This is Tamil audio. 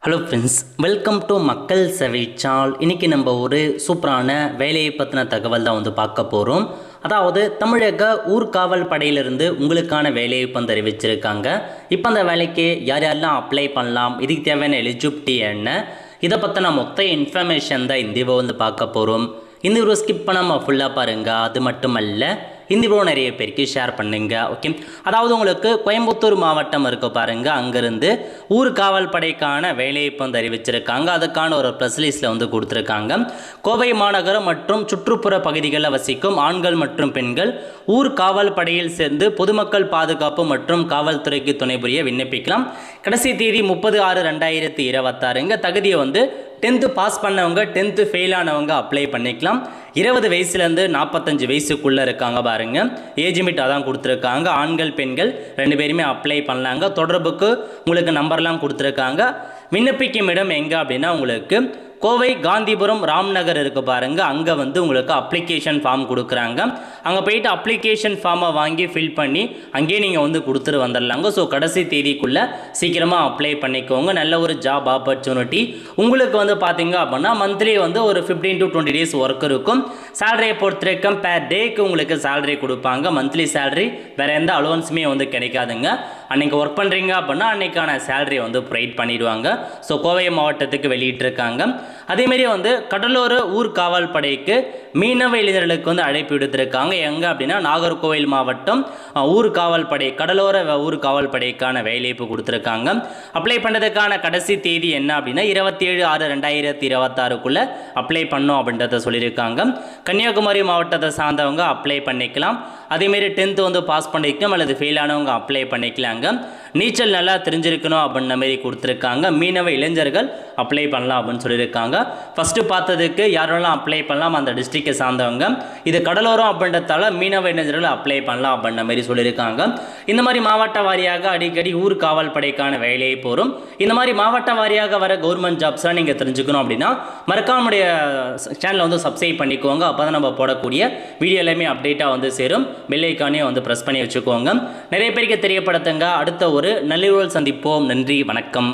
ஹலோ ஃப்ரெண்ட்ஸ், வெல்கம் டு மக்கள் சேவை சால். இன்றைக்கி நம்ம ஒரு சூப்பரான வேலையை பற்றின தகவல் தான் வந்து பார்க்க போகிறோம். அதாவது தமிழக ஊர்காவல் படையிலிருந்து உங்களுக்கான வேலையை இப்போ தெரிவிச்சிருக்காங்க. இப்போ அந்த வேலைக்கு யார் யாரெல்லாம் அப்ளை பண்ணலாம், இதுக்கு தேவையான எலிஜிபிலிட்டி என்ன, இதை பற்றின மொத்த இன்ஃபர்மேஷன் தான் இந்த வீடியோ வந்து பார்க்க போகிறோம். இந்த வீடியோ ஸ்கிப் பண்ணாமல் ஃபுல்லாக பாருங்கள். அது மட்டும் அல்ல, இந்த வீடியோ நிறைய பேருக்கு ஷேர் பண்ணுங்க. ஓகே, அதாவது உங்களுக்கு கோயம்புத்தூர் மாவட்டம் இருக்க பாருங்க, அங்கிருந்து ஊர்காவல் படைக்கான வேலையை இப்போ அறிவிச்சிருக்காங்க. அதுக்கான ஒரு ப்ரெஸ் லிஸ்ட்டில் வந்து கொடுத்துருக்காங்க. கோவை மாநகரம் மற்றும் சுற்றுப்புற பகுதிகளில் வசிக்கும் ஆண்கள் மற்றும் பெண்கள் ஊர்காவல் படையில் சேர்ந்து பொதுமக்கள் பாதுகாப்பு மற்றும் காவல்துறைக்கு துணை புரிய விண்ணப்பிக்கலாம். கடைசி தேதி 30/6/2026. தகுதியை வந்து 10th பாஸ் பண்ணவங்க, 10th ஃபெயில் ஆனவங்க அப்ளை பண்ணிக்கலாம். 20 வயசுலேருந்து 45 வயசுக்குள்ளே இருக்காங்க பாருங்க, ஏஜ் லிமிட் அதான் கொடுத்துருக்காங்க. ஆண்கள் பெண்கள் 2 பேருமே அப்ளை பண்ணலாங்க. தொடர்புக்கு உங்களுக்கு நம்பர்லாம் கொடுத்துருக்காங்க. விண்ணப்பிக்கும் இடம் எங்கே அப்படின்னா உங்களுக்கு கோவை காந்திபுரம் ராம்நகர் இருக்குது பாருங்கள், அங்கே வந்து உங்களுக்கு அப்ளிகேஷன் ஃபார்ம் கொடுக்குறாங்க. அங்கே போயிட்டு அப்ளிகேஷன் ஃபார்மை வாங்கி ஃபில் பண்ணி அங்கேயே நீங்கள் வந்து கொடுத்துட்டு வந்துடலாங்க. ஸோ கடைசி தேதிக்குள்ளே சீக்கிரமாக அப்ளை பண்ணிக்கோங்க. நல்ல ஒரு ஜாப் ஆப்பர்ச்சுனிட்டி உங்களுக்கு வந்து பார்த்தீங்க அப்படின்னா மந்த்லி வந்து ஒரு 15 to 20 days ஒர்க் இருக்கும். சேலரியை பொறுத்திருக்கும் பேர் டேக்கு உங்களுக்கு சேலரி கொடுப்பாங்க. மந்த்லி சேலரி வேறு எந்த அலோவன்ஸுமே வந்து கிடைக்காதுங்க. அன்றைக்கி ஒர்க் பண்ணுறீங்க அப்படின்னா அன்றைக்கான சேலரி வந்து ப்ரொவைட் பண்ணிடுவாங்க. ஸோ கோவை மாவட்டத்துக்கு வெளியிட்டிருக்காங்க. அதேமாரி வந்து கடலோர ஊர்காவல் படைக்கு மீனவ இளைஞர்களுக்கு வந்து அழைப்பு விடுத்திருக்காங்க. எங்கே அப்படின்னா நாகர்கோவில் மாவட்டம் ஊர்காவல் படை, கடலோர ஊர்காவல் படைக்கான வேலைப்பு கொடுத்துருக்காங்க. அப்ளை பண்ணுறதுக்கான கடைசி தேதி என்ன அப்படின்னா 27/6/2026 அப்ளை பண்ணோம் அப்படின்றத சொல்லியிருக்காங்க. கன்னியாகுமரி மாவட்டத்தை சார்ந்தவங்க அப்ளை பண்ணிக்கலாம். அதேமாரி 10th வந்து பாஸ் பண்ணிக்கலாம் அல்லது ஃபெயில் ஆனவங்க அப்ளை பண்ணிக்கலாங்க. நீச்சல் நல்லா தெரிஞ்சிருக்கணும் அப்படின்ற மாதிரி கொடுத்துருக்காங்க. மீனவ இளைஞர்கள் அப்ளை பண்ணலாம் அப்படின்னு சொல்லியிருக்காங்க. ஃபஸ்ட்டு பார்த்ததுக்கு யாரெல்லாம் அப்ளை பண்ணலாம், அந்த டிஸ்ட்ரிக்டை சார்ந்தவங்க. இது கடலோரம் அப்படின்றதால மீனவ இளைஞர்கள் அப்ளை பண்ணலாம் அப்படின்ற மாதிரி சொல்லியிருக்காங்க. இந்த மாதிரி மாவட்ட வாரியாக அடிக்கடி ஊர்காவல் படைக்கான வேலையை போகிறோம். இந்த மாதிரி மாவட்ட வாரியாக வர கவர்மெண்ட் ஜாப்ஸ்லாம் நீங்கள் தெரிஞ்சுக்கணும் அப்படின்னா மறக்காம நம்முடைய சேனலை வந்து சப்ஸ்கிரைப் பண்ணிக்கோங்க. அப்போ தான் நம்ம போடக்கூடிய வீடியோ எல்லாமே அப்டேட்டாக வந்து சேரும். பெல் ஐக்கானையும் வந்து ப்ரெஸ் பண்ணி வச்சுக்கோங்க. நிறைய பேருக்கு தெரியப்படுத்துங்க. அடுத்த ஒரு நல்ல சந்திப்போம். நன்றி, வணக்கம்.